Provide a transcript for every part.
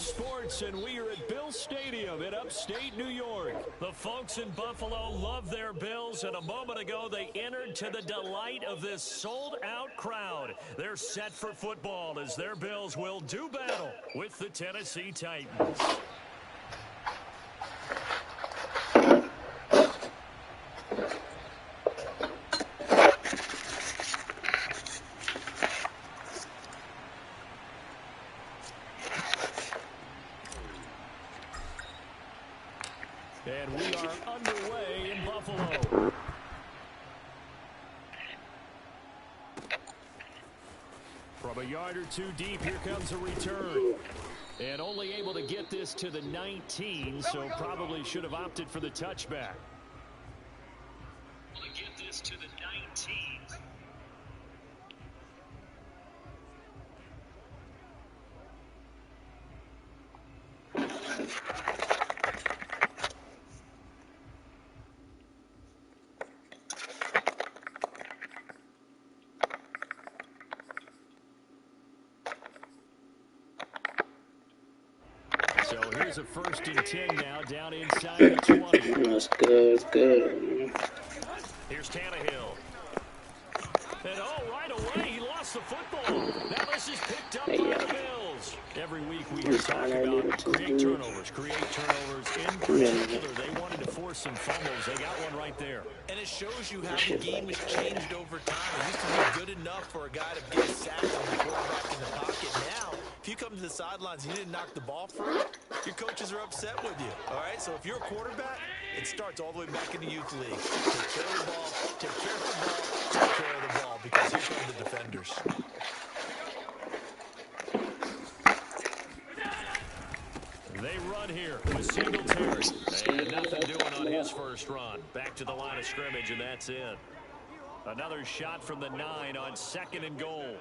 Sports, and we are at Bill Stadium in upstate New York. The folks in Buffalo love their Bills, and a moment ago they entered to the delight of this sold-out crowd. They're set for football as their Bills will do battle with the Tennessee Titans. And we are underway in Buffalo. From a yard or two deep, here comes a return. And only able to get this to the 19, so probably should have opted for the touchback. Able to get this to the 19. So here's a 1st and 10 now, down inside the 20. That's good, that's good. Here's Tannehill. And right away, he lost the football. Now this is picked up by the Bills. Every week we talk about create turnovers. In particular, they wanted to force some fumbles. They got one right there. And it shows you how the game has changed over time. It used to be good enough for a guy to get sacked on the quarterback in the pocket. Now, if you come to the sidelines and you didn't knock the ball free, your coaches are upset with you. All right, so if you're a quarterback, it starts all the way back in the youth league. Take care of the ball, take care of the ball, take care of the ball, because here come the defenders. They run here with Singletary. And nothing doing on his first run. Back to the line of scrimmage, and that's it. Another shot from the 9 on 2nd and goal.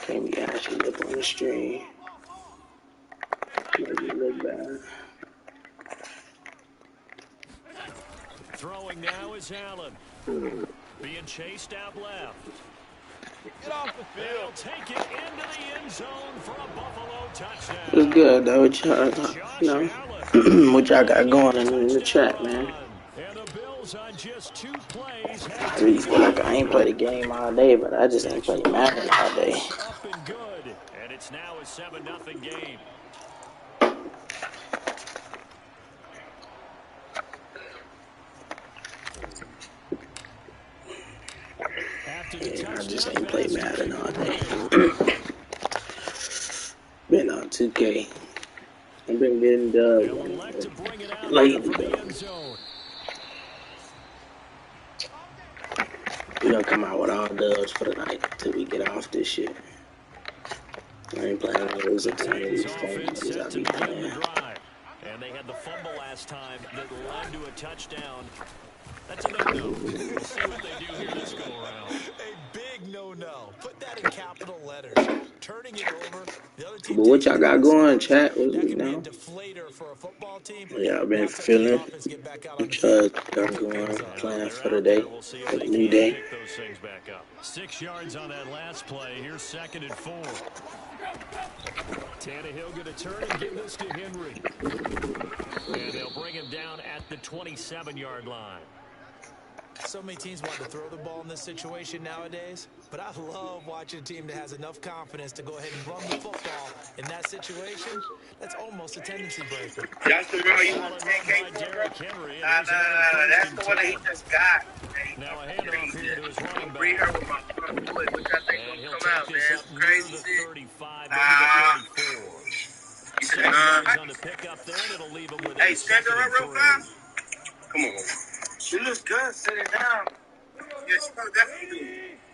Can't be actually up on the stream. Maybe look bad. Throwing now is Allen. Being chased out left. Get off the field. They'll take it into the end zone for a Buffalo touchdown. It's good though, what y'all, what y'all got going in the chat, man. And the Bills on just 2 plays. I really feel like I ain't played a game all day, but I just ain't played Madden all day. Up and good. And it's now a 7-0 game. Yeah, I just ain't played Madden all day. Been on 2K. I've been getting lately though. We gonna come out with all dubs for the night until we get off this shit. I ain't playing all those attempts. And they had the fumble last time that led to a touchdown. That's a no-no. We'll see what they do here this go-around. A big no-no. Put that in capital letters. Turning it over. The other team. But what y'all got going, chat? That could be a deflator for a football team. Yeah, I've been feeling what y'all got going, playing for the day, for the new day. 6 yards on that last play. Here's 2nd and 4. Tannehill going to turn and give this to Henry. And they'll bring him down at the 27-yard line. So many teams want to throw the ball in this situation nowadays, but I love watching a team that has enough confidence to go ahead and run the football in that situation. That's almost a tendency breaker. That's the real you want 10K for, bro? Nah, that's the one that he just got. Now a handoff here to his running back. Read her with my foot, which I think will come out, man. It's crazy shit. 35, maybe the 34. You said, On the pickup there, and it'll leave him with hey, stand her up real fast. Come on. She looks good. Sit it down. Yeah, she probably definitely do.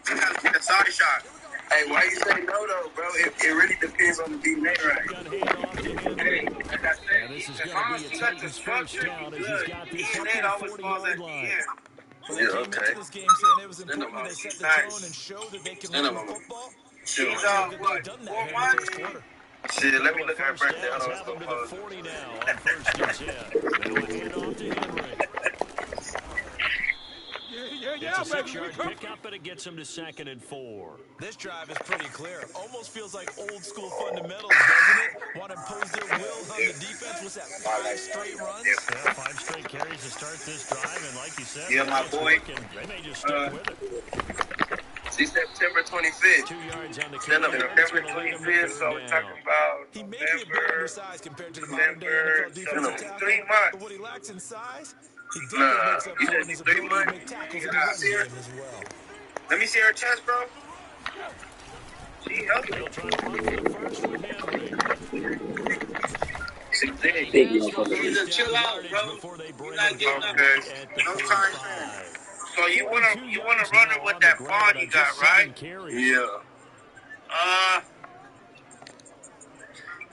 She got to get a side shot. Hey, why you say no, though, bro? It really depends on the beat name, right? Hey, like I said, this is going to be a Titans first down as he's got this up to the 40-yard line. So they came into this game saying it was important to set the tone and show that they can run the football. She's what? 4-1? Shit, let me look at her birthday. I don't know what's to the 40 now on 1st and 10. Now a handoff to Henry. It's a 6-yard pickup, and it gets him to 2nd and 4. This drive is pretty clear. Almost feels like old school fundamentals, doesn't it? Want to impose their will on the defense. What's that, 5 straight runs? Yeah, 5 straight carries to start this drive, and like you said, my boy. they may just stick with it. See, September 25th. 2 yards on the September 25th, so we're talking about He may be a bit undersized compared to the modern day NFL defensive tackle. 3 months. But what he lacks in size, he definitely makes up for in his ability to make tackles in the running game as well. Let me see her chest, bro. She healthy. They'll try to run for the first with Henry. Big motherfucker. Just chill out, bro. You're not getting Okay. no time. So you wanna run her with that ball you got, right? Yeah.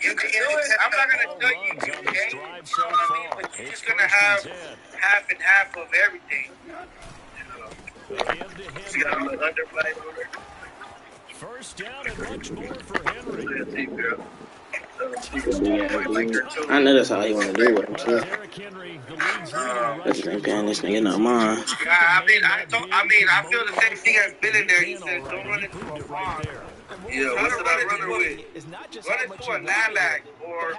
You can do it. I'm not gonna tell you you can't. You know what I mean? But you're just gonna have half and half of everything. See how the underplay on her? First down and much more for Henry. I know that's how you want to do it. Derrick Henry, the league's leading This ain't paying this nigga no mind. I feel the same thing as been in there. He said, don't run it too far. Yeah, what should I run her with? Run it to a lilac or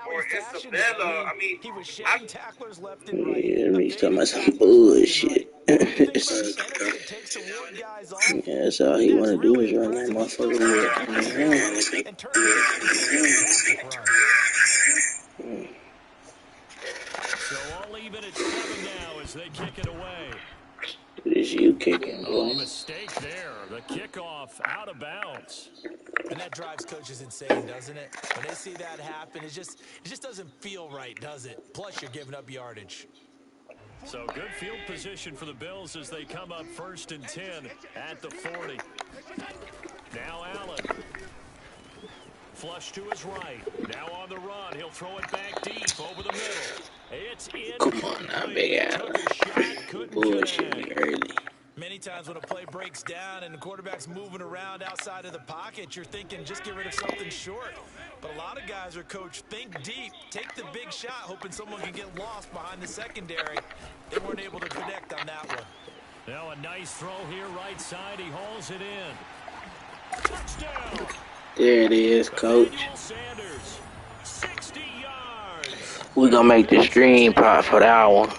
Isabella. I mean, I'm tacklers left and right. Yeah, he's talking about some bullshit. Yeah, that's all he want to do is run that motherfucker with. So all even at 7 now as they kick it away. This you kicking, boy. Mistake there. The kickoff out of bounds. And that drives coaches insane, doesn't it? When they see that happen, it just doesn't feel right, does it? Plus, you're giving up yardage. So good field position for the Bills as they come up 1st and 10 at the 40. Now Allen. Flush to his right. Now on the run. He'll throw it back deep over the middle. It's in. Come on now, big Allen. Bullshit early. Many times when a play breaks down and the quarterback's moving around outside of the pocket, you're thinking just get rid of something short. But a lot of guys are coached, think deep, take the big shot, hoping someone can get lost behind the secondary. They weren't able to connect on that one. Now a nice throw here, right side. He hauls it in. Touchdown. There it is, coach. Sanders, 60 yards. We're going to make the stream pop for that one.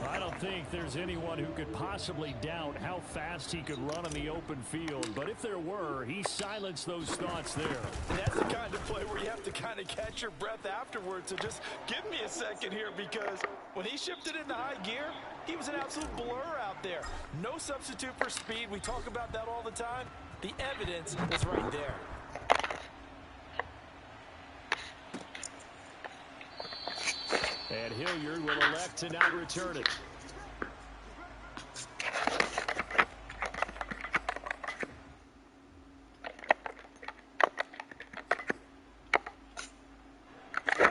I don't think there's anyone who could possibly doubt how fast he could run in the open field. But if there were, he silenced those thoughts there. And that's the kind of play where you have to kind of catch your breath afterwards. So just give me a second here, because when he shifted into high gear, he was an absolute blur out there. No substitute for speed. We talk about that all the time. The evidence is right there. And Hilliard will elect to not return it.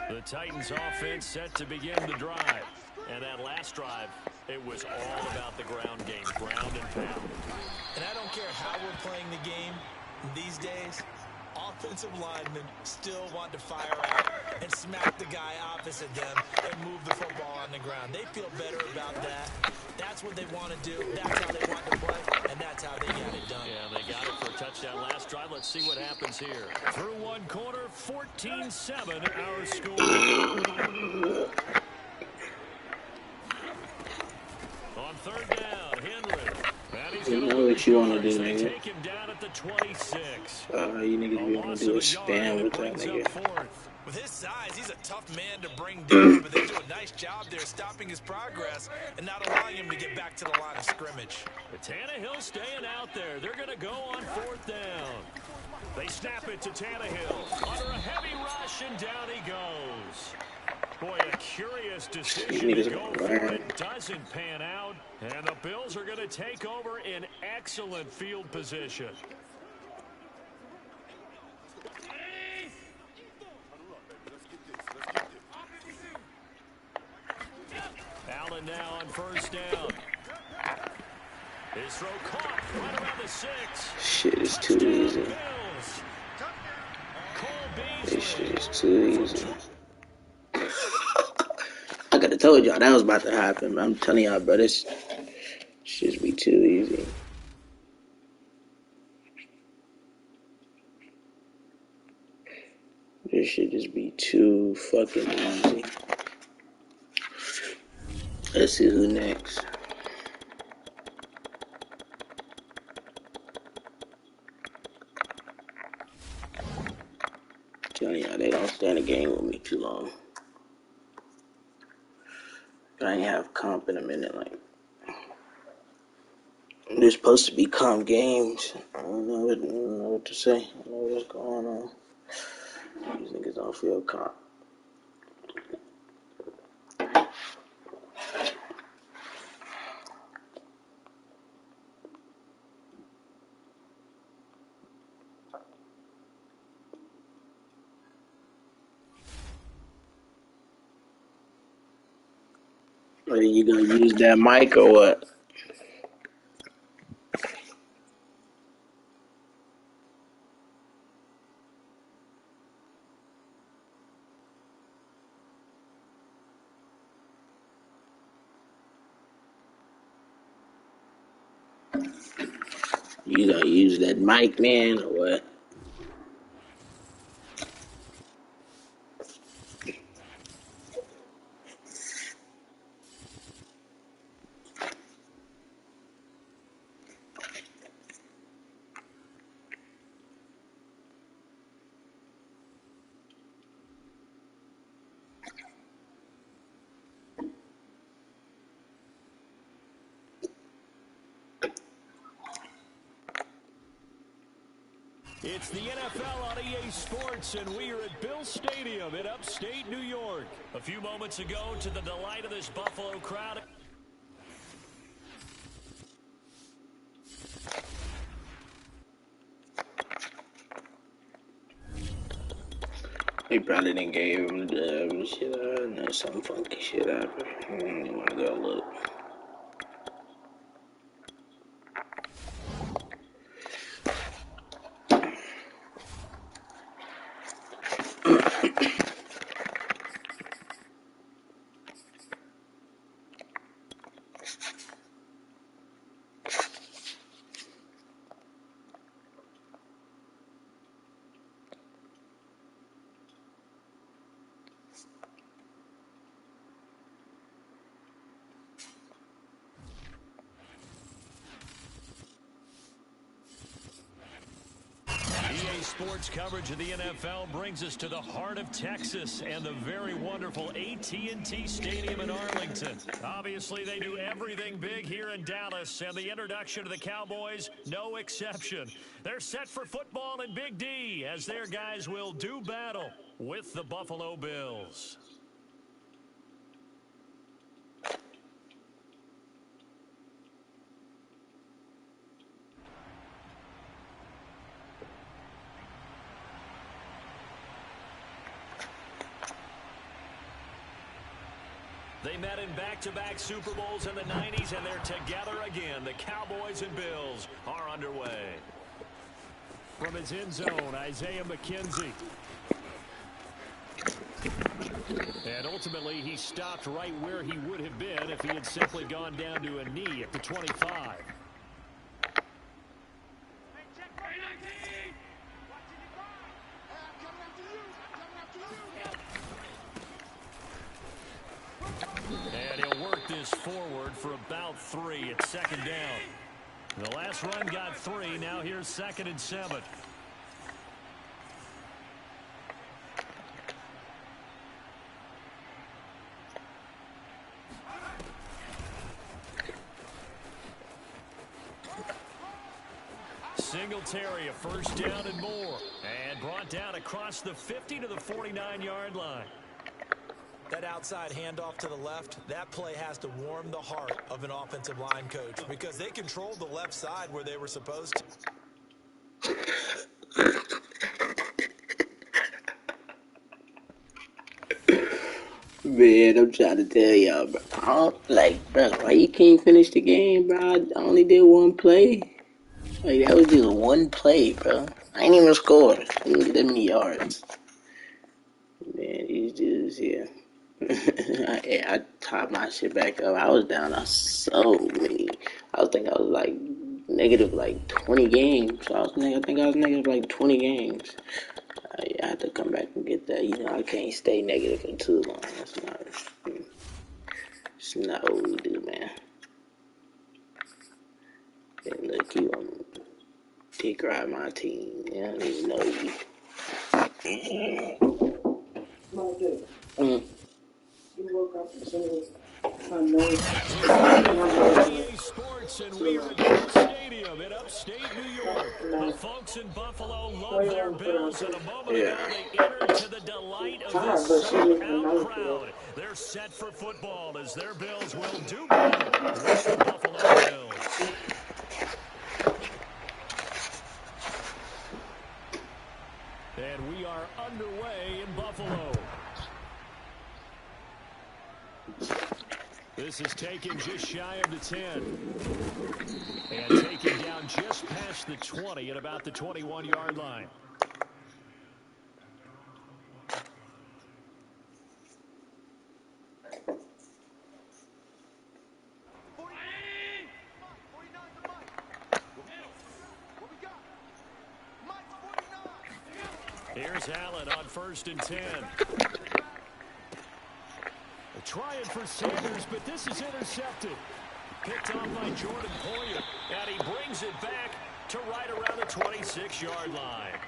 The Titans offense set to begin the drive. And that last drive, it was all about the ground game, ground and pound. And I don't care how we're playing the game these days, offensive linemen still want to fire out and smack the guy opposite them and move the football on the ground. They feel better about that. That's what they want to do. That's how they want to play, and that's how they get it done. Yeah, they got it for a touchdown last drive. Let's see what happens here. Through one quarter, 14-7 our score. On 3rd down, Henry. You know what you want to do, nigga. Take him down at the 26. You niggas be want to do a spam with that nigga. With his size, he's a tough man to bring down, but they do a nice job there stopping his progress and not allowing him to get back to the line of scrimmage. Tannehill staying out there. They're going to go on 4th down. They snap it to Tannehill. Under a heavy rush, and down he goes. Boy, a curious decision to go for it. Doesn't pan out. And the Bills are going to take over in excellent field position. Allen now on 1st down. His throw caught right around the 6. Shit is too easy. This shit is too easy. I could have told y'all that was about to happen. I'm telling y'all, bro, this shit be too easy. This should just be too fucking easy. Let's see who next. Telling y'all, they don't stand a game with me too long. I ain't have comp in a minute. Like, they're supposed to be comp games. I don't know what to say. I don't know what's going on. These niggas don't feel comp. Are you gonna use that mic or what? You gonna use that mic, man, or what? It's the NFL on EA Sports, and we are at Bill Stadium in upstate New York. A few moments ago, to the delight of this Buffalo crowd. He probably didn't give him the shit out, and there's some funky shit out. You wanna go look. EA Sports coverage of the NFL brings us to the heart of Texas and the very wonderful AT&T Stadium in Arlington. Obviously, they do everything big here in Dallas, and the introduction to the Cowboys, no exception. They're set for football in Big D as their guys will do battle with the Buffalo Bills. They met in back-to-back Super Bowls in the 90s, and they're together again. The Cowboys and Bills are underway. From his end zone, Isaiah McKenzie. And ultimately, he stopped right where he would have been if he had simply gone down to a knee at the 25. And he'll work this forward for about 3 at second down. The last run got 3. Now here's 2nd and 7. Singletary, a first down and more. And brought down across the 50 to the 49-yard line. That outside handoff to the left, that play has to warm the heart of an offensive line coach because they controlled the left side where they were supposed to. Man, I'm trying to tell y'all, bro. Bro, why you can't finish the game, bro? I only did one play. Like, that was just one play, bro. I ain't even scored. I didn't get that many yards. Man, these dudes, yeah. I topped my shit back up. I was down on so many. I think I was like negative like 20 games. I think I was negative like 20 games. I have to come back and get that. You know, I can't stay negative for too long. It's not what we do, man. And look, you dick ride my team. You don't even know you. You woke up and said, NBA Sports, and we are at Bill Stadium in upstate New York. The folks in Buffalo love their Bills, and a moment ago they entered to the delight of this sold-out crowd. They're set for football as their Bills will do battle with the Buffalo Bills. And we are underway in Buffalo. This is taken just shy of the 10. And taken down just past the 20 at about the 21-yard line. Here's Allen on 1st and 10. Trying for Sanders, but this is intercepted. Picked off by Jordan Poyer, and he brings it back to right around the 26-yard line.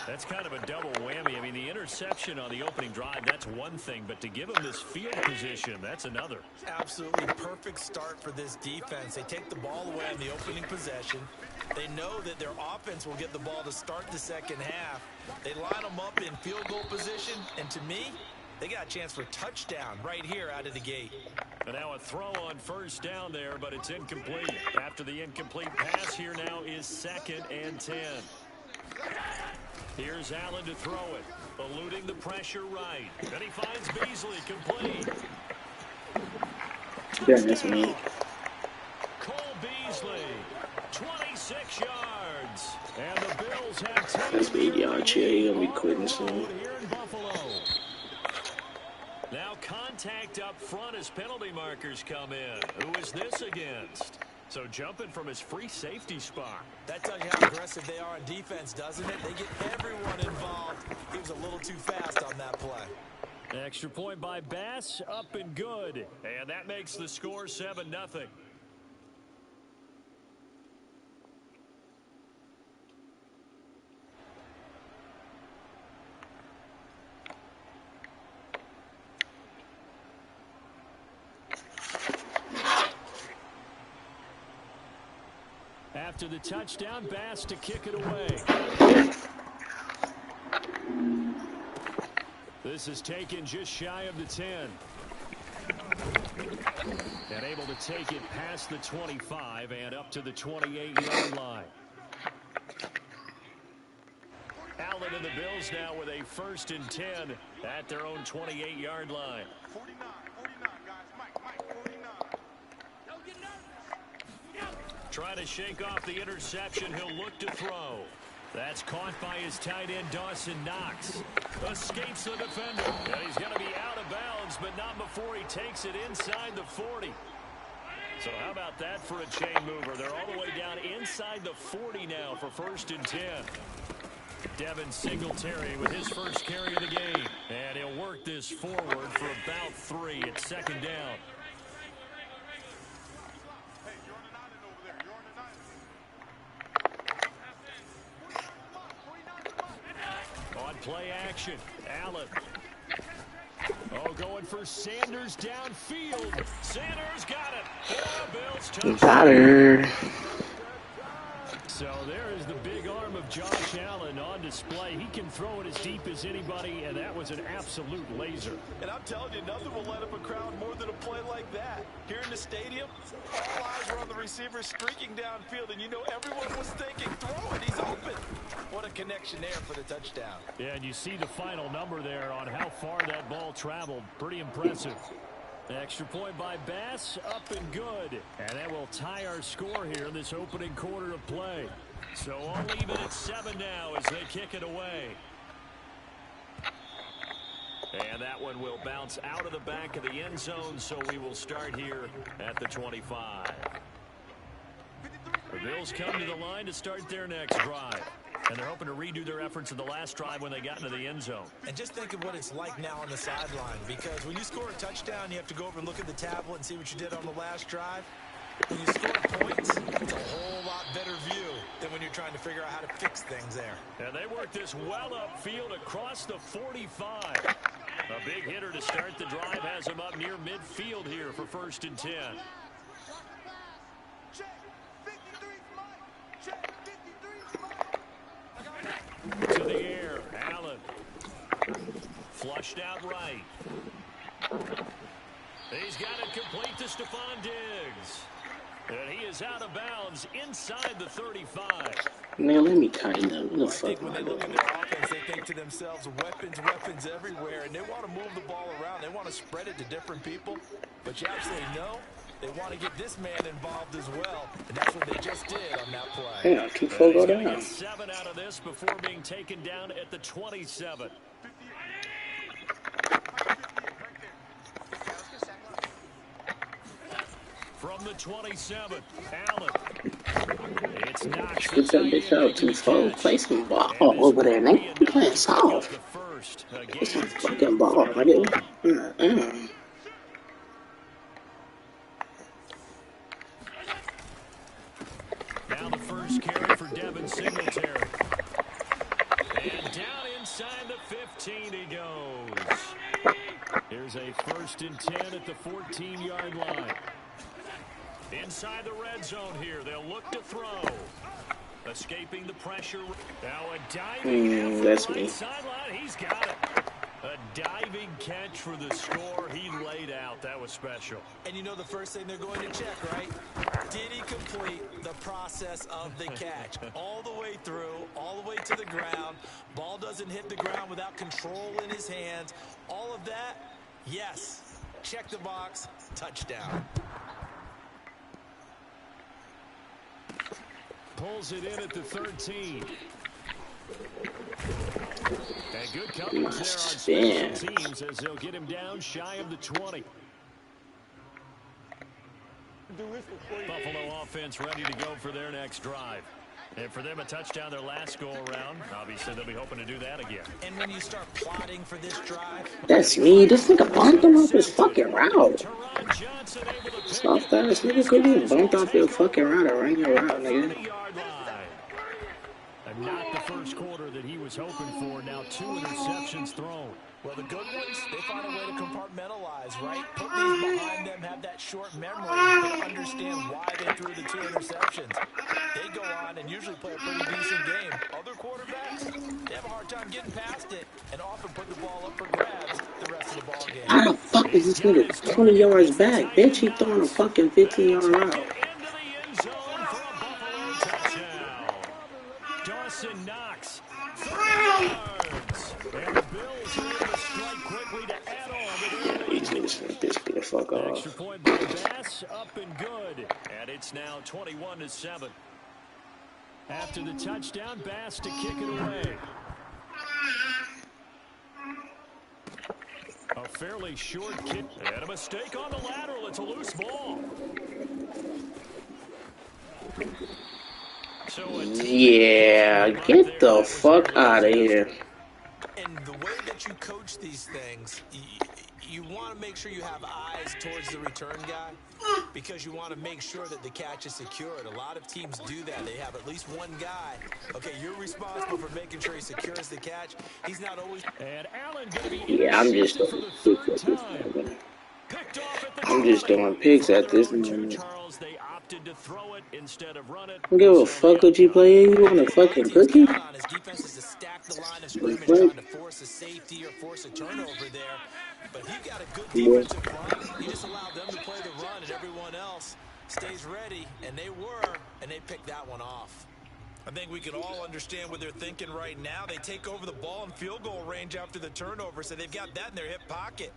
That's kind of a double whammy. I mean, the interception on the opening drive, that's one thing, but to give him this field position, that's another. Absolutely perfect start for this defense. They take the ball away on the opening possession. They know that their offense will get the ball to start the second half. They line them up in field goal position, and to me, they got a chance for a touchdown right here out of the gate. And now a throw on 1st down there, but it's incomplete. After the incomplete pass, here now is 2nd and 10. Here's Allen to throw it, eluding the pressure right. And he finds Beasley complete. Yeah, that's me. Cole Beasley, 26 yards. And the Bills have taken That's me, y'all. Chill. You're going to be quitting soon. here in Buffalo. Now contact up front as penalty markers come in. Who is this against? So jumping from his free safety spot. That tells you how aggressive they are on defense, doesn't it? They get everyone involved. He was a little too fast on that play. Extra point by Bass, up and good. And that makes the score 7-0. After the touchdown, Bass to kick it away. This is taken just shy of the 10. And able to take it past the 25 and up to the 28-yard line. Allen and the Bills now with a 1st and 10 at their own 28-yard line. 49, guys. Mike, 49. Trying to shake off the interception. He'll look to throw. That's caught by his tight end, Dawson Knox. Escapes the defender. And he's going to be out of bounds, but not before he takes it inside the 40. So how about that for a chain mover? They're all the way down inside the 40 now for 1st and 10. Devin Singletary with his first carry of the game. And he'll work this forward for about 3. It's 2nd down. Play action. Allen. Oh, going for Sanders downfield. Sanders got it. Oh, Bills touchdown. Got her. So there is the big arm of Josh Allen on display. He can throw it as deep as anybody, and that was an absolute laser. And I'm telling you, nothing will light up a crowd more than a play like that. Here in the stadium, all eyes were on the receiver streaking downfield, and you know everyone was thinking, throw it, he's open. What a connection there for the touchdown. Yeah, and you see the final number there on how far that ball traveled. Pretty impressive. Extra point by Bass, up and good. And that will tie our score here in this opening quarter of play. So all even at 7 now as they kick it away. And that one will bounce out of the back of the end zone, so we will start here at the 25. The Bills come to the line to start their next drive. And they're hoping to redo their efforts in the last drive when they got into the end zone. And just think of what it's like now on the sideline, because when you score a touchdown, you have to go over and look at the tablet and see what you did on the last drive. When you score points, it's a whole lot better view than when you're trying to figure out how to fix things there. And they work this well upfield across the 45. A big hitter to start the drive has him up near midfield here for 1st and 10. To the air, Allen. Flushed out right. He's got it complete to Stephon Diggs. And he is out of bounds inside the 35. Man, let me tighten up. What the I fuck think when am I they look doing? at their offense, they think to themselves, weapons everywhere, and they want to move the ball around. They want to spread it to different people. But you absolutely know they want to get this man involved as well, and that's what they just did on that play. Yeah, 2-4 go down. Get 7 out of this before being taken down at the 27. From the 27, Allen. It's not. Get that bitch out 2-4. Play some ball over there, nigga. You playing soft. Play some fucking ball, nigga. Now the first carry for Devin Singletary. And down inside the 15 he goes. Here's a 1st and 10 at the 14-yard line. Inside the red zone here, they'll look to throw. Escaping the pressure. Now a diving that's right me. sideline. He's got it. A diving catch for the score. He laid out. That was special. And you know the first thing they're going to check, right? Did he complete the process of the catch? All the way through, all the way to the ground. Ball doesn't hit the ground without control in his hands. All of that, yes. Check the box. Touchdown. Pulls it in at the 13. And good coverage there on special teams as they'll get him down shy of the 20. Buffalo offense ready to go for their next drive. And for them, a touchdown their last go-around. Obviously, they'll be hoping to do that again. And when you start plotting for this drive... That's me. This nigga bumped him off his fucking route. Soft ass nigga couldn't bumped off your fucking route or run your route, nigga. And not the first quarter that he was hoping for. Now 2 interceptions thrown. Well, the good ones, they find a way to compartmentalize, right? Put these behind them, have that short memory to understand why they threw the 2 interceptions. They go on and usually play a pretty decent game. Other quarterbacks, they have a hard time getting past it and often put the ball up for grabs the rest of the ball game. How the fuck is this nigga 20 yards back? Bitch, he throwing a fucking 15-yard route. Dawson Knox, 30 yards. And the Bills are able to strike quickly to add on. These niggas finna piss me the fuck off. Extra point by Bass, up and good. And it's now 21-7. After the touchdown, Bass to kick it away. A fairly short kick. And a mistake on the lateral. It's a loose ball. Yeah, get the fuck out of here. And the way that you coach these things, you want to make sure you have eyes towards the return guy because you want to make sure that the catch is secured. A lot of teams do that. They have at least one guy. Okay, you're responsible for making sure he secures the catch. He's not always... And Allen going to be I'm just doing picks at this moment. I'm just doing picks at this moment. I don't give a fuck what you play. You want a fucking cookie? His defense is to stack the line of scrimmage, trying to force a safety or force a turnover there. But he got a good defensive front. He just allowed them to play the run, and everyone else stays ready, and they were, and they picked that one off. I think we can all understand what they're thinking right now. They take over the ball in field goal range after the turnover, so they've got that in their hip pocket.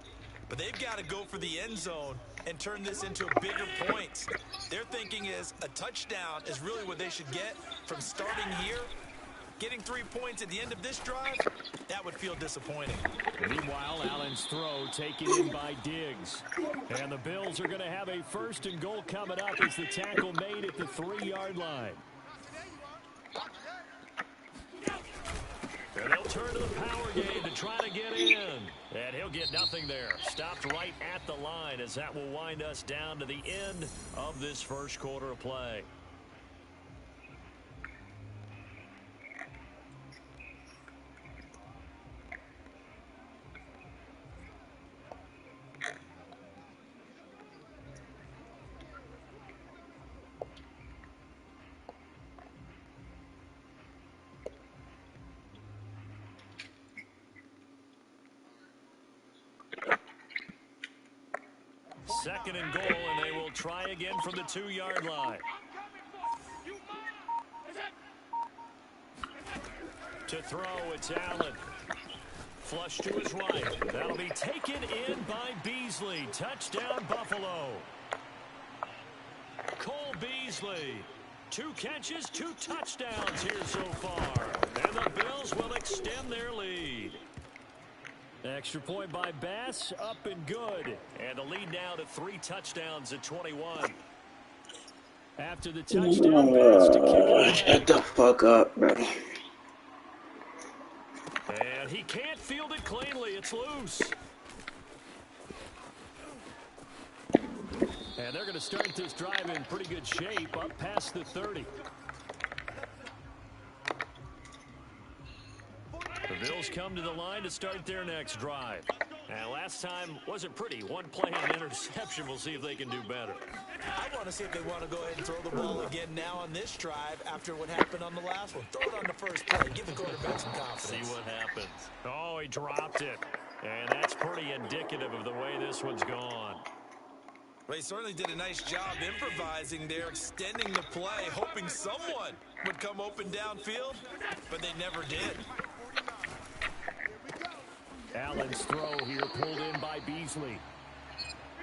But they've got to go for the end zone and turn this into bigger points. Their thinking is a touchdown is really what they should get from starting here. Getting 3 points at the end of this drive, that would feel disappointing. Meanwhile, Allen's throw taken in by Diggs. And the Bills are going to have a 1st and goal coming up as the tackle made at the 3-yard line. And they'll turn to the power game to try to get in. And he'll get nothing there. Stopped right at the line as that will wind us down to the end of this first quarter of play. Second and goal, and they will try again from the 2-yard line. To throw, it's Allen. Flush to his right. That'll be taken in by Beasley. Touchdown, Buffalo. Cole Beasley. 2 catches, 2 touchdowns here so far. And the Bills will extend their lead. Extra point by Bass, up and good. And the lead now to 3 touchdowns at 21. After the touchdown pass to kick it. Shut the fuck up, bro. And he can't field it cleanly. It's loose. And they're going to start this drive in pretty good shape, up past the 30. The Bills come to the line to start their next drive. And last time wasn't pretty. 1 play and interception. We'll see if they can do better. I want to see if they want to go ahead and throw the ball again now on this drive after what happened on the last one. Throw it on the first play. Give the quarterback some confidence. See what happens. Oh, he dropped it. And that's pretty indicative of the way this one's gone. Well, he certainly did a nice job improvising there, extending the play, hoping someone would come open downfield, but they never did. Allen's throw here pulled in by Beasley.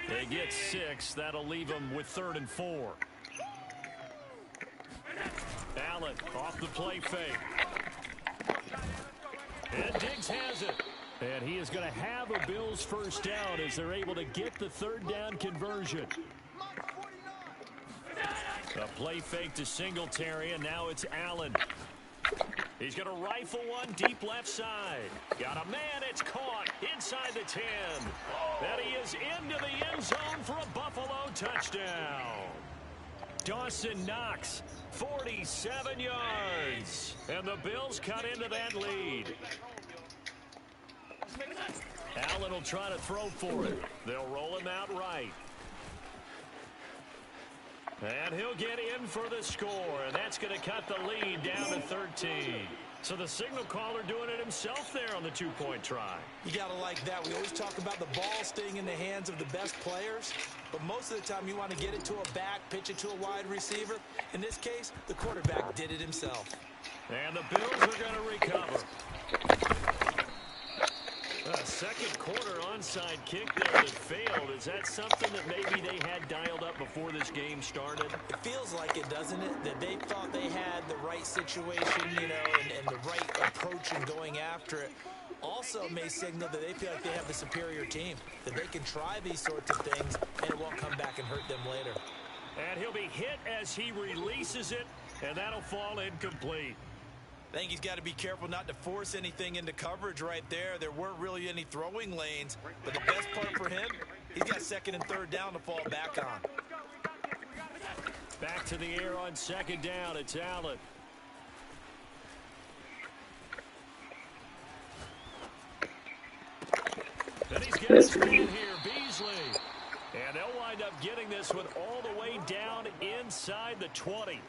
They get 6. That'll leave them with 3rd and 4. Allen off the play fake. And Diggs has it. And he is going to have a Bills first down as they're able to get the 3rd down conversion. A play fake to Singletary, and now it's Allen. He's going to rifle one deep left side. Got a man, it's caught inside the 10. And he is into the end zone for a Buffalo touchdown. Dawson Knox, 47 yards. And the Bills cut into that lead. Allen will try to throw for it. They'll roll him out right. And he'll get in for the score, and that's going to cut the lead down to 13. So the signal caller doing it himself there on the 2-point try. You got to like that. We always talk about the ball staying in the hands of the best players, but most of the time you want to get it to a back, pitch it to a wide receiver. In this case, the quarterback did it himself. And the Bills are going to recover. A second quarter onside kick there that failed. Is that something that maybe they had dialed up before this game started? It feels like it, doesn't it? That they thought they had the right situation, you know, and the right approach in going after it. Also may signal that they feel like they have the superior team, that they can try these sorts of things and it won't come back and hurt them later. And he'll be hit as he releases it, and that'll fall incomplete. I think he's got to be careful not to force anything into coverage right there. There weren't really any throwing lanes, but the best part for him, he's got 2nd and 3rd down to fall back on. Back to the air on 2nd down. It's Allen. And he's got his man here, Beasley. And they'll wind up getting this one all the way down inside the 20.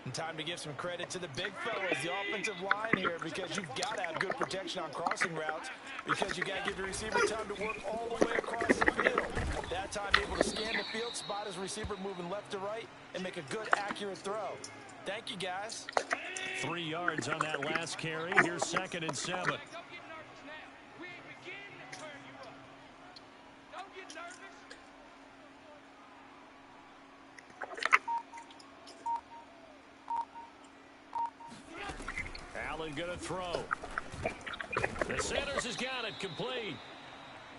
And time to give some credit to the big fellas, the offensive line here, because you've got to have good protection on crossing routes, because you got to give the receiver time to work all the way across the field. That time able to scan the field, spot his receiver moving left to right, and make a good, accurate throw. Thank you, guys. 3 yards on that last carry. Here's 2nd and 7. Allen going to throw. The Sanders has got it complete.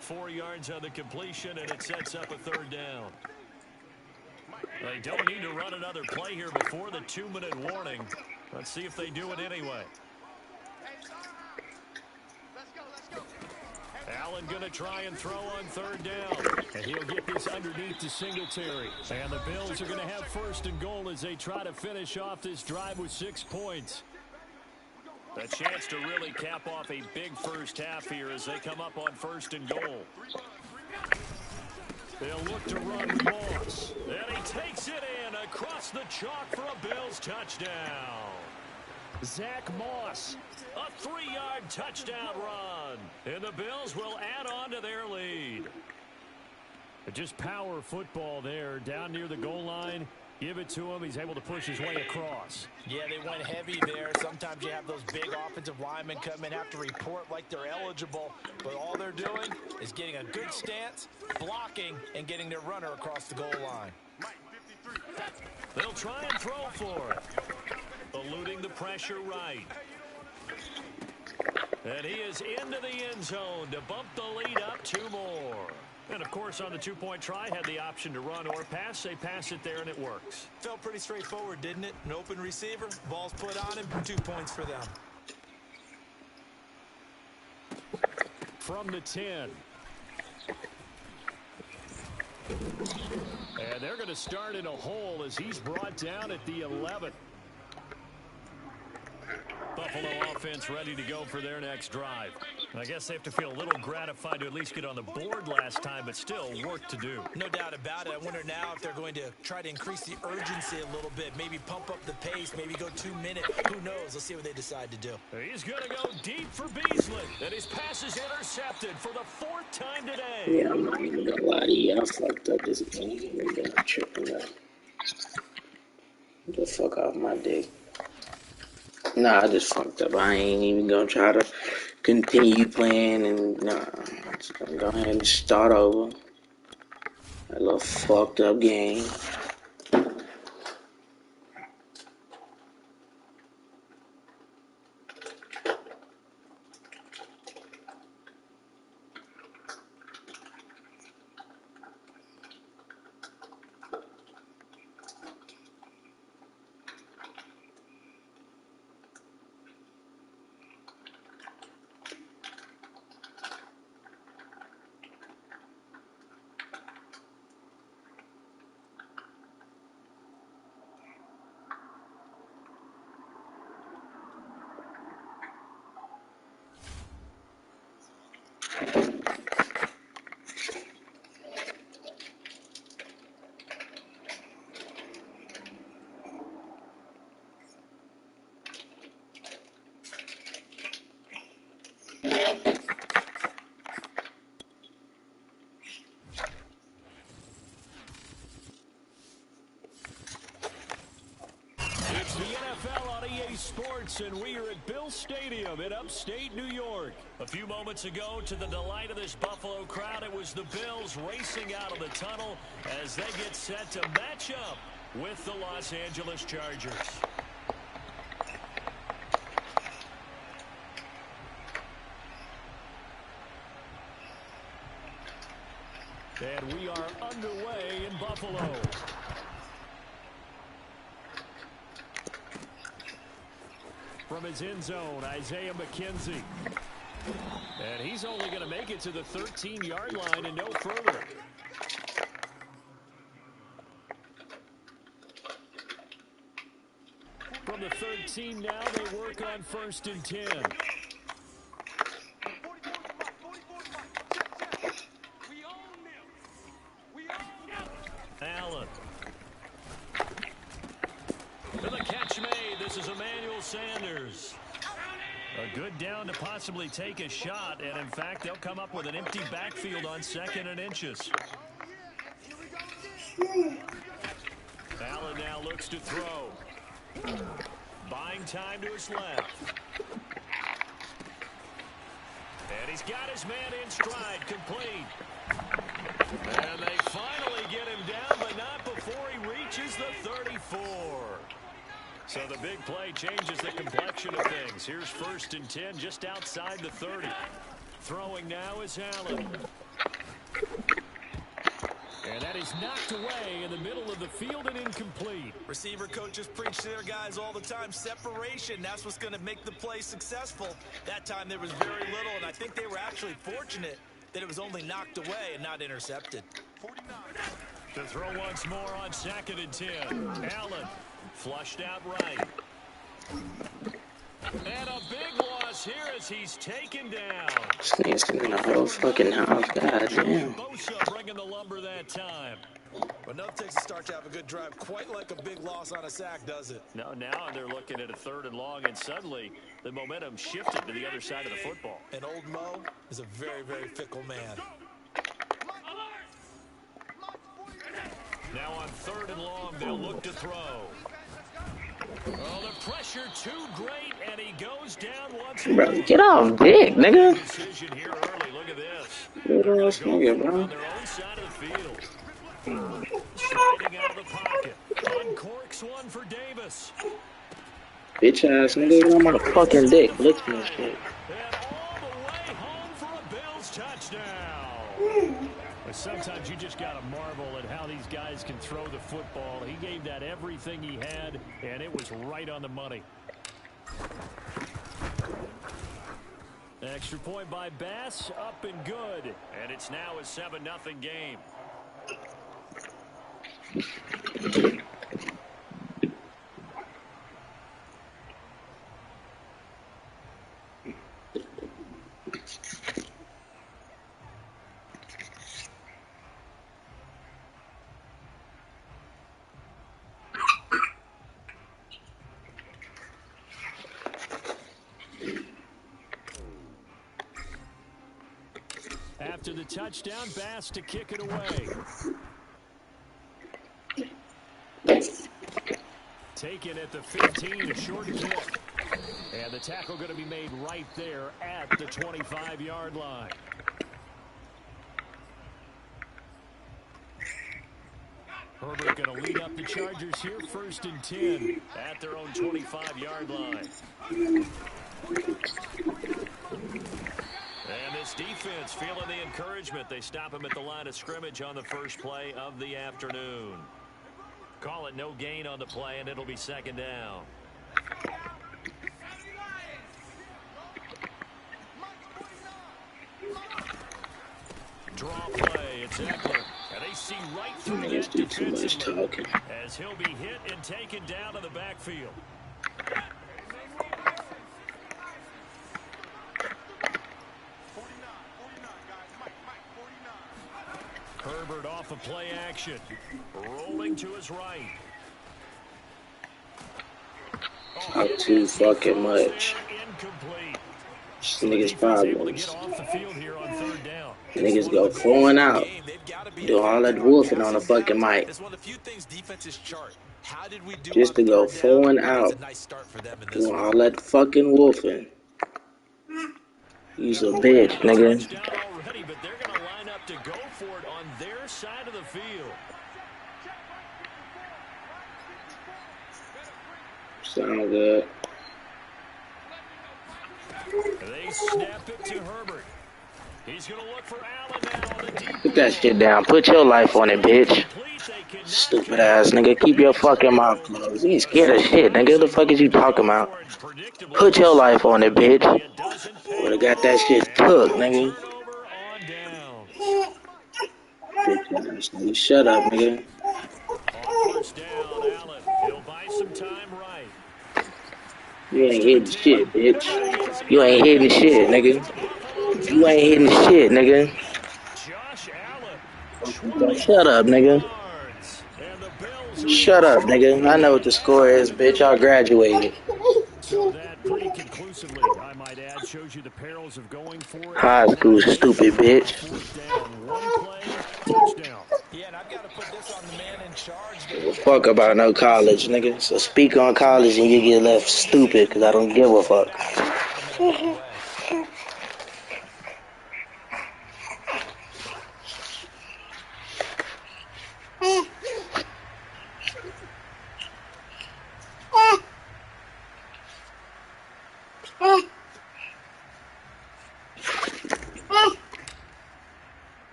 4 yards on the completion, and it sets up a 3rd down. They don't need to run another play here before the 2-minute warning. Let's see if they do it anyway. Allen going to try and throw on third down. And he'll get this underneath to Singletary. And the Bills are going to have first and goal as they try to finish off this drive with 6 points. A chance to really cap off a big first half here as they come up on first and goal. They'll look to run with Moss. And he takes it in across the chalk for a Bills touchdown. Zach Moss, a 3-yard touchdown run. And the Bills will add on to their lead. Just power football there down near the goal line. Give it to him. He's able to push his way across. Yeah, they went heavy there. Sometimes you have those big offensive linemen come in, have to report like they're eligible. But all they're doing is getting a good stance, blocking, and getting their runner across the goal line. They'll try and throw for it. Eluding the pressure right. And he is into the end zone to bump the lead up 2 more. And, of course, on the 2-point try, had the option to run or pass. They pass it there, and it works. Felt pretty straightforward, didn't it? An open receiver, ball's put on him, 2 points for them. From the 10. And they're going to start in a hole as he's brought down at the 11. Buffalo offense ready to go for their next drive. I guess they have to feel a little gratified to at least get on the board last time, but still work to do. No doubt about it. I wonder now if they're going to try to increase the urgency a little bit, maybe pump up the pace, maybe go 2 minutes. Who knows? Let's see what they decide to do. He's going to go deep for Beasley, and his pass is intercepted for the 4th time today. Yeah, I'm not even gonna lie to you. I fucked up this game. I'm tripping up. Get the fuck off my dick. Nah, I just fucked up. I ain't even gonna try to continue playing, and nah, I'm just gonna go ahead and start over. That little fucked up game. Sports, and we are at Bill Stadium in upstate New York. A few moments ago, to the delight of this Buffalo crowd, it was the Bills racing out of the tunnel as they get set to match up with the Los Angeles Chargers. And we are underway in Buffalo. From his end zone, Isaiah McKenzie. And he's only going to make it to the 13-yard line and no further. From the 13 now, they work on 1st and 10. Allen. And the catch made. This is Emmanuel Sanders. A good down to possibly take a shot, and in fact, they'll come up with an empty backfield on 2nd and inches. Allen now looks to throw. Buying time to his left. And he's got his man in stride, complete. And they finally get him down, but not before he reaches the 34. So the big play changes the complexion of things. Here's 1st and 10 just outside the 30. Throwing now is Allen. And that is knocked away in the middle of the field and incomplete. Receiver coaches preach to their guys all the time. Separation, that's what's going to make the play successful. That time there was very little, and I think they were actually fortunate that it was only knocked away and not intercepted. 49. To throw once more on 2nd and 10. Allen flushed out right. And a big loss here as he's taken down. Snakes in the whole fucking house. God damn. Bringing the lumber that time. But enough takes a start to have a good drive. Quite like a big loss on a sack, does it? No, now they're looking at a 3rd and long, and suddenly the momentum shifted to the other side of the football. And old Mo is a very, very fickle man. Now on 3rd and long, they'll look to throw. Oh, the pressure too great, and he goes down once more. Bro, get off dick, nigga. Decision here early. Look at this. Good ass nigga, bro. On their own side of the field. Sliding out of the pocket. Uncorks one for Davis. Bitch ass nigga, get on my fucking dick. Blitz me shit. And all the way home for a Bills touchdown. But sometimes you just got to marvel at how these guys can throw the football. He gave that everything he had, and it was right on the money. Extra point by Bass, up and good. And it's now a 7-0 game. After the touchdown, Bass to kick it away. Taken at the 15, a short kick. And the tackle going to be made right there at the 25-yard line. Herbert going to lead up the Chargers here, 1st and 10 at their own 25-yard line. And this defense feeling the encouragement. They stop him at the line of scrimmage on the first play of the afternoon. Call it no gain on the play, and it'll be 2nd down. Draw play. It's Eckler. And they see right through that defensively as he'll be hit and taken down to the backfield. Herbert off of play action. Rolling to his right. Not too fucking much. This nigga's problems. Niggas go 4 and out. Do all that wolfing on the fucking mic. Just to go 4 and out. Do all that fucking wolfing. You's a bitch, nigga. But they're going to line up to go for it on their side of the field. Sound good. They snap it to Herbert. He's going to look for Allen now on the deep. Put that shit down. Put your life on it, bitch. Stupid ass nigga. Keep your fucking mouth closed. You ain't scared of shit, nigga. What the fuck is you talking about? Put your life on it, bitch. Would've got that shit took, nigga. Bitch ass nigga. Shut up, nigga. You ain't hitting shit, bitch. You ain't hitting shit, nigga. You ain't hitting shit, nigga. Shut up, nigga. Shut up, nigga. I know what the score is, bitch. I graduated. So that pretty conclusively, I might add, shows you the perils of going for it. High school, stupid bitch. One play, touchdown. Yeah, and I've got to put this on the man in charge. Fuck about no college, nigga. So speak on college and you get left stupid, because I don't give a fuck.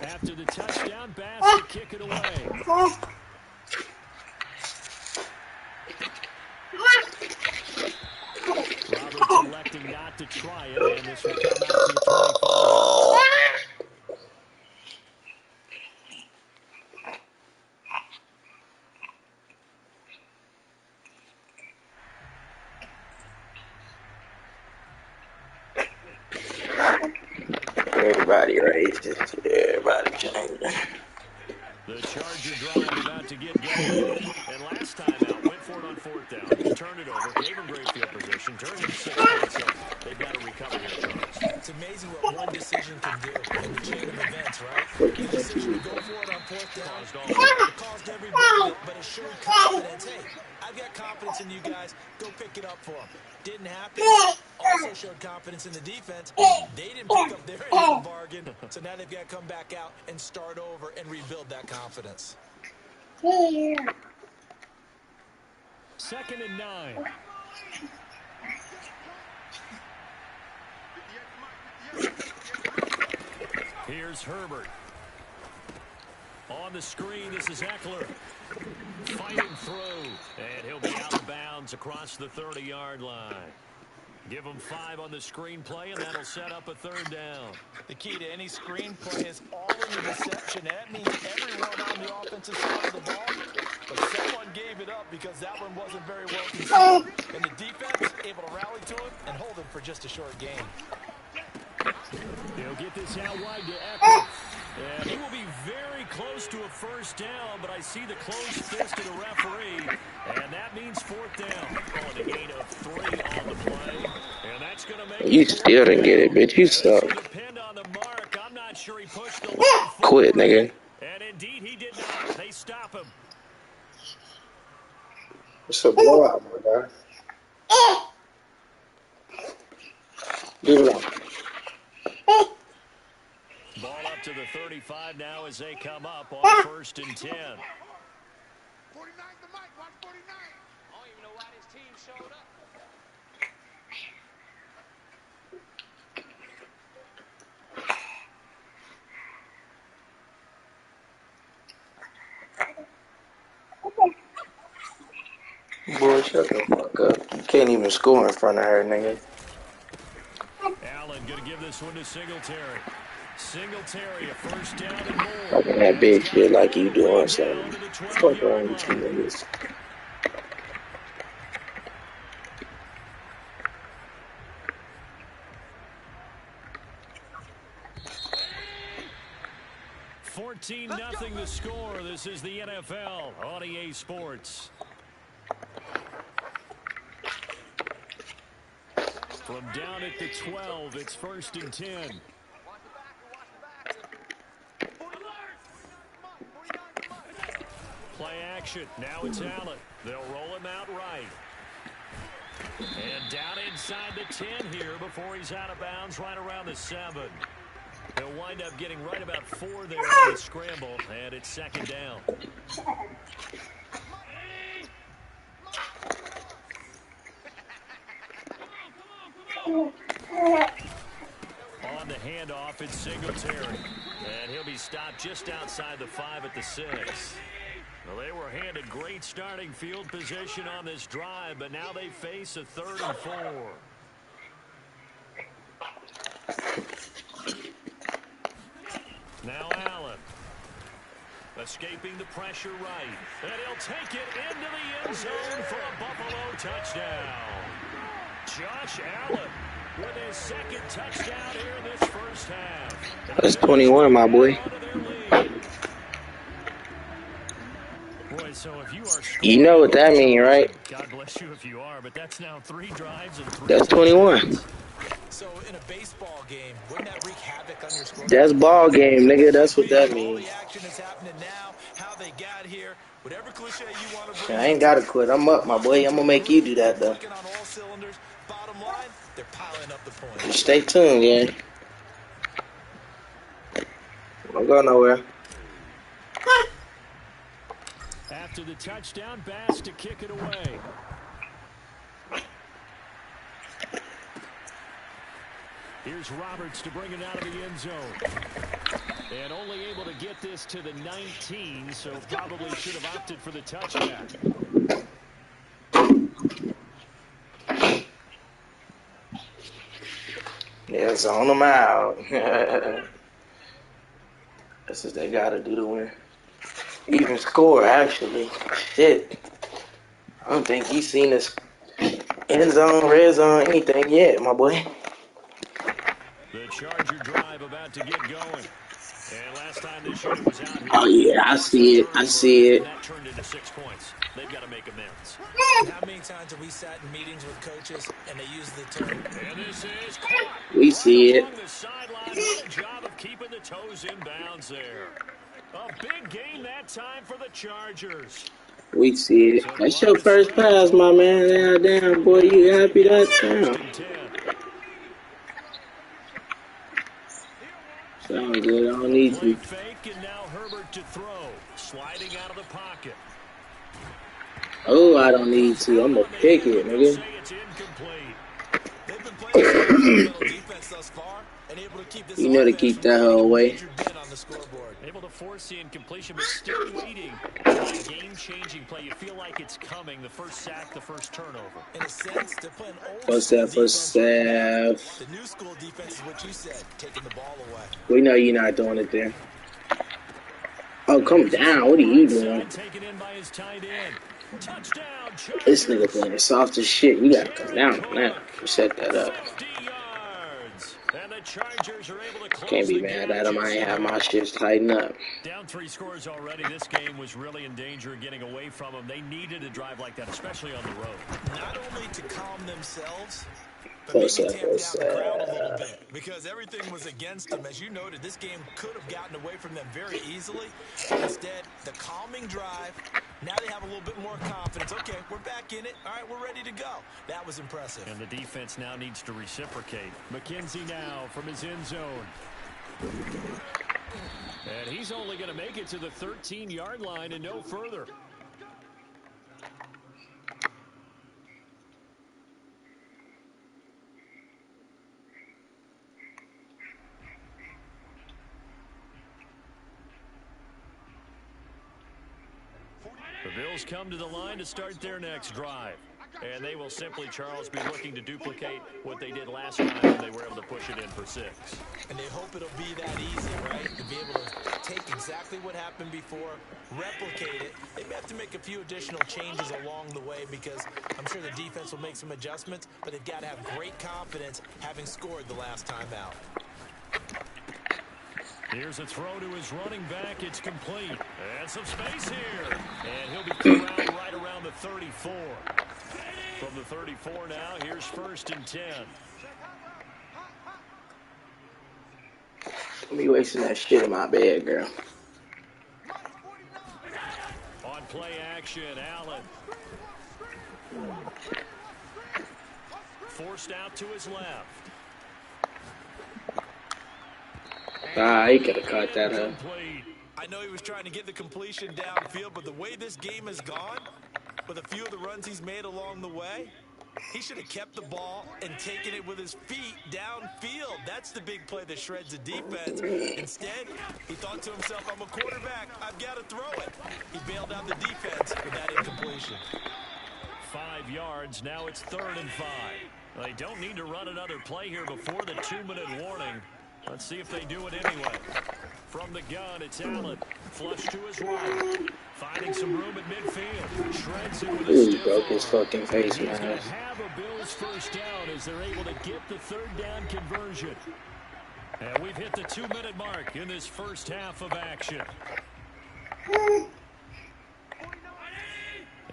After the touchdown, Bass to kick it away. Roberts electing not to try it, and this will come out to the 25. Everybody racist. Everybody changing. The Charger drive about to get going. And last time out, went for it on 4th down. Turned it over, gave him great field position, turned into 6 points, so they've got to recover here, Charles. It's amazing what one decision can do in the chain of events, right? Fuck The you, decision to go for it on 4th down Caused caused every bit of it, but it showed confidence. Hey, I've got confidence in you guys. Go pick it up for them. Didn't happen. Also showed confidence in the defense. They didn't pick up their end of the bargain, so now they've got to come back out and start over and rebuild that confidence. 2nd and 9. Here's Herbert. On the screen, this is Eckler. Fighting through, and he'll be out of bounds across the 30-yard line. Give him 5 on the screenplay, and that'll set up a 3rd down. The key to any screenplay is all in the reception. That means everyone on the offensive side of the ball. But someone gave it up because that one wasn't very well conceived. And the defense able to rally to it and hold him for just a short game. They'll get this out wide to Eckler. And he will be very close to a 1st down, but I see the closed fist of the referee, and that means 4th down. Calling a gain of 3 on the play, and that's going to make You still didn't get it, bitch. You suck. depend on the mark. I'm not sure he pushed the line Quit, nigga. and indeed he did not. They stop him. It's a blowout, my guy. Give it up. Ball up to the 35 now as they come up on 1st and 10. 49's the mic. Watch 49. I don't even know why this team showed up. Boy, shut the fuck up. You can't even score in front of her, nigga. Allen going to give this one to Singletary. Singletary, a 1st down and more. Fucking that big shit like you doing something. Fuck wrong with you niggas. Nothing to score. This is the NFL on EA Sports. From down at the 12, it's 1st and 10. Play action. Now it's Allen. They'll roll him out right. And down inside the 10 here before he's out of bounds right around the 7. He'll wind up getting right about 4 there on the scramble, and it's 2nd down. On the handoff, it's Singletary. And he'll be stopped just outside the 5 at the 6. Well, they were handed great starting field position on this drive, but now they face a 3rd and 4. Now Allen. Escaping the pressure right. And he'll take it into the end zone for a Buffalo touchdown. Josh Allen with his 2nd touchdown here in this 1st half. That's 21, my boy. Boy, so if you are You know what that mean, right? God bless you if you are, but that's now 3 drives and 3 That's 21. So in a baseball game, wouldn't that wreak havoc on your score? That's ball game, nigga. That's what that All means. the action that's happening now, how they got here, whatever cliche you want to bring. I ain't gotta quit. I'm up, my boy. I'm gonna make you do that, though. Clicking on all cylinders. Bottom line, they're piling up the points. Stay tuned, gang. Don't go nowhere. After the touchdown, Bass to kick it away. Here's Roberts to bring it out of the end zone. And only able to get this to the 19, so probably should have opted for the touchback. Yeah, zone them out. That's what they gotta do to win. Even score, actually. Shit. I don't think he's seen this end zone, red zone, anything yet, my boy. The Charger drive about to get going. And last time this unit was out here, Oh, yeah, I see it. I see it. and that turned into 6 points. They've got to make amends. How many times have we sat in meetings with coaches and they use the term? And this is caught. We see it. Along the sideline, what a job of keeping the toes in bounds there. A big game that time for the Chargers. We see it. That's your first pass, my man. Yeah, damn, boy, you happy that time? Sounds good. I don't need to. Fake, and now Herbert to throw. Sliding out of the pocket. Oh, I don't need to. I'm gonna pick it, nigga. They've been playing fundamental defense thus far and able to keep this You know to keep that hell away. on the scoreboard. Able to force the incompletion, but still waiting. A game-changing play. You feel like it's coming. The first sack, the first turnover. In a sense, they're playing old First half, first half. The new school defense is what you said, taking the ball away. We know you're not doing it there. Oh, come down. What are you doing? Taken in by his tight end. Touchdown, This nigga playing soft as shit. You gotta come down on that. You set that up. 50 yards. And the Chargers are able to close. Can't be mad at him. I ain't have my shit tightened up. Down 3 scores already. This game was really in danger of getting away from them. They needed a drive like that, especially on the road. Not only to calm themselves, but Close maybe up, tamp close down the crowd a up. little bit. Because everything was against them. As you noted, this game could have gotten away from them very easily. Instead, the calming drive. Now they have a little bit more confidence. Okay, we're back in it. All right, we're ready to go. That was impressive. And the defense now needs to reciprocate. McKenzie now from his end zone. And he's only going to make it to the 13-yard line and no further. The Bills come to the line to start their next drive. And they will simply, Charles, be looking to duplicate what they did last time when they were able to push it in for 6. And they hope it'll be that easy, right? To be able to take exactly what happened before, replicate it. They may have to make a few additional changes along the way because I'm sure the defense will make some adjustments, but they've got to have great confidence having scored the last time out. Here's a throw to his running back. It's complete. And some space here. And he'll be corralled right around the 34. From the 34 now, here's 1st and 10. Me wasting that shit in my bed, girl. On play action, Allen. Forced out to his left. Ah, he could have caught that up. I know he was trying to get the completion downfield, but the way this game has gone, with a few of the runs he's made along the way, he should have kept the ball and taken it with his feet downfield. That's the big play that shreds the defense. Instead, he thought to himself, I'm a quarterback. I've got to throw it. He bailed out the defense with that incompletion. 5 yards. Now it's 3rd and 5. They don't need to run another play here before the 2-minute warning. Let's see if they do it anyway. From the gun, it's Allen. Flush to his right. Finding some room at midfield. Shreds it with a Ooh, stiff broke his arm. fucking face, He's man. going to have a Bills first down as they're able to get the 3rd down conversion. And we've hit the 2-minute mark in this first half of action.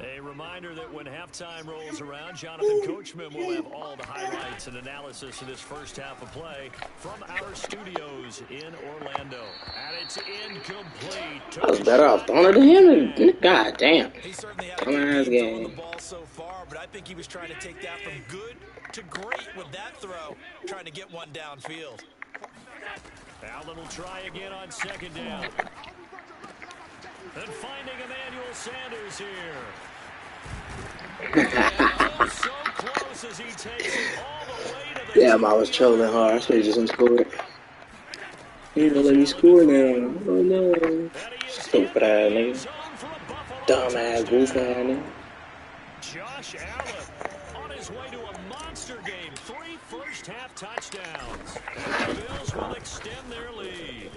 A reminder that when halftime rolls around, Jonathan Coachman will have all the highlights and analysis of this first half of play from our studios in Orlando. And it's incomplete. I was better off throwing it to him. God damn. He certainly had a Come on, good game throwing game. the ball so far, but I think he was trying to take that from good to great with that throw, trying to get one downfield. Allen will try again on 2nd down. And finding Emmanuel Sanders here. Oh, so close as he takes it all the way to the Damn, I was trolling hard. I should have just scored. You ain't gonna let me score now. Oh no. Stupid ass nigga. Dumb ass goof ass nigga. Josh Allen on his way to a monster game. 3 first-half touchdowns. And the Bills will extend their lead.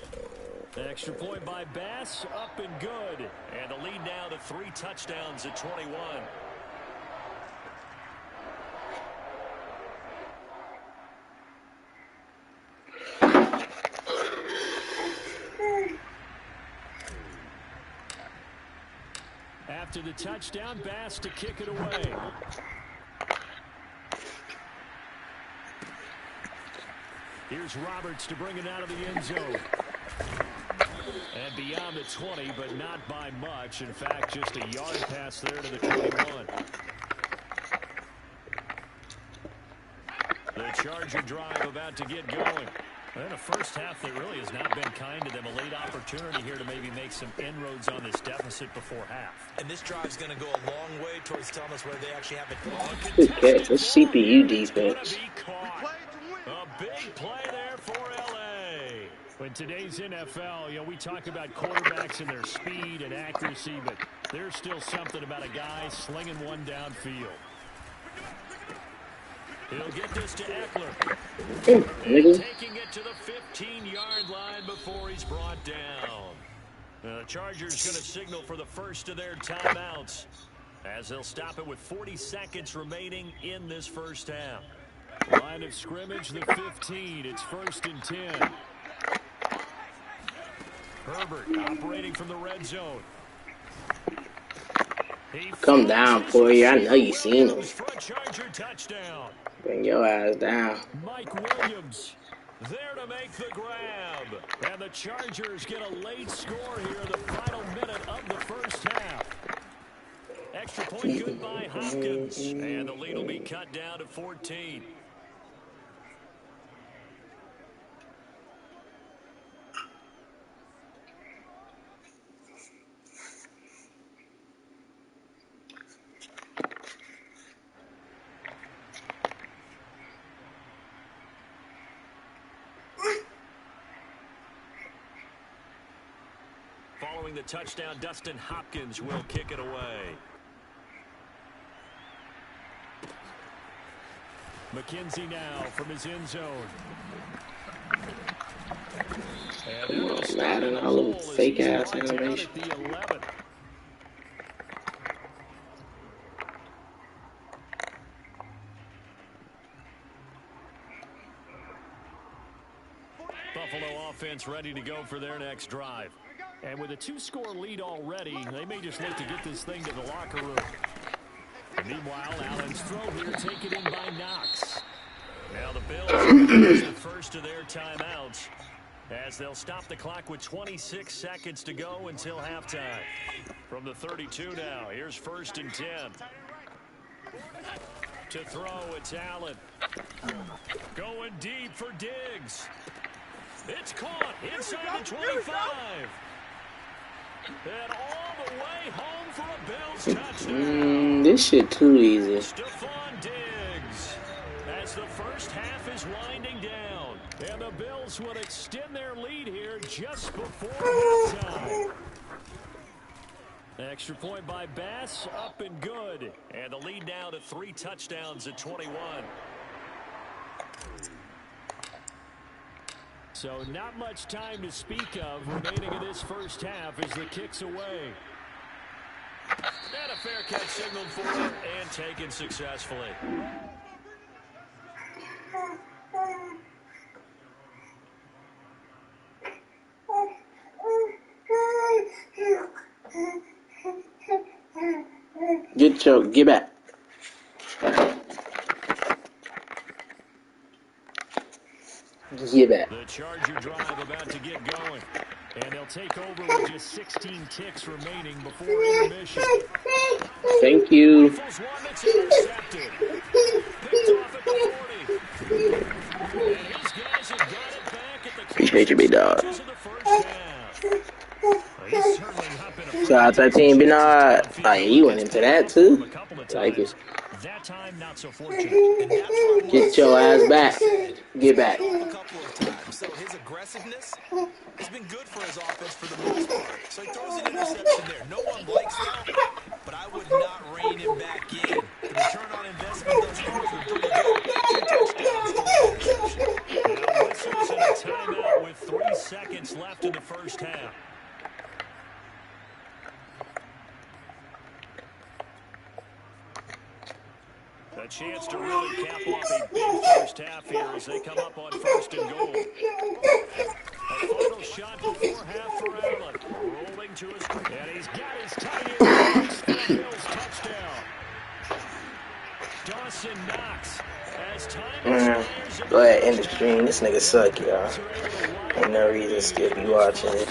Extra point by Bass, up and good. And the lead now to 3 touchdowns at 21. After the touchdown, Bass to kick it away. Here's Roberts to bring it out of the end zone. And beyond the 20, but not by much. In fact, just a yard pass there to the 21. The Charger drive about to get going. In a first half that really has not been kind to them. A late opportunity here to maybe make some inroads on this deficit before half. And this drive's going to go a long way towards telling us whether they actually have it. Good catch. That's CPU defense. A big play there for L.A. In today's NFL, we talk about quarterbacks and their speed and accuracy, but there's still something about a guy slinging one downfield. He'll get this to Eckler. Taking it to the 15-yard line before he's brought down. The Chargers going to signal for the first of their timeouts as they'll stop it with 40 seconds remaining in this first half. Line of scrimmage, the 15. It's 1st and 10. Herbert operating from the red zone. Come down, Poirier. I know you seen him. Charger touchdown. Bring your ass down. Mike Williams there to make the grab. And the Chargers get a late score here in the final minute of the first half. Extra point good by Hopkins. And the lead will be cut down to 14. Following the touchdown, Dustin Hopkins will kick it away. McKenzie now from his end zone. And Madden, all them fake ass animation. Buffalo offense ready to go for their next drive. And with a 2-score lead already, they may just look to get this thing to the locker room. And meanwhile, Allen's throw here taken in by Knox. Now the Bills use the first of their timeouts as they'll stop the clock with 26 seconds to go until halftime. From the 32 now, here's 1st and 10. To throw, it's Allen. Going deep for Diggs. It's caught inside the 25. And all the way home for a Bills touchdown. This shit too easy. Stephon Diggs as the first half is winding down. And the Bills will extend their lead here just before halftime. Extra point by Bass, up and good. And the lead now to 3 touchdowns at 21. So not much time to speak of remaining in this first half as the kick's away. And a fair catch signaled for and taken successfully. Good choke. Get back. Get back. The Charger drive about to get going. And they'll take over with just 16 ticks remaining before intermission. Thank you. Appreciate you, big dog. So I 13 been all right. Oh, yeah, you went into that too. Like it. That time, not so fortunate. And that's where I want Get to your start ass with what you back. said. He's Get gotten back. off a couple of times, so his aggressiveness has been good for his offense for the most part. So he throws an interception there. No one likes that, but I would not rein him back in. The return on investment thus far has been pretty good. 2 touchdowns to 1 interception. Now whistles and a timeout with 3 seconds left in the first half. A chance to really cap off a big first half here as they come up on 1st and goal. A final shot before half for Allen. Rolling to his... And he's got his tight end close for a Bills touchdown. Dawson Knox as time expires. Go ahead, end the stream. This nigga suck, y'all. Ain't no reason to still be watching.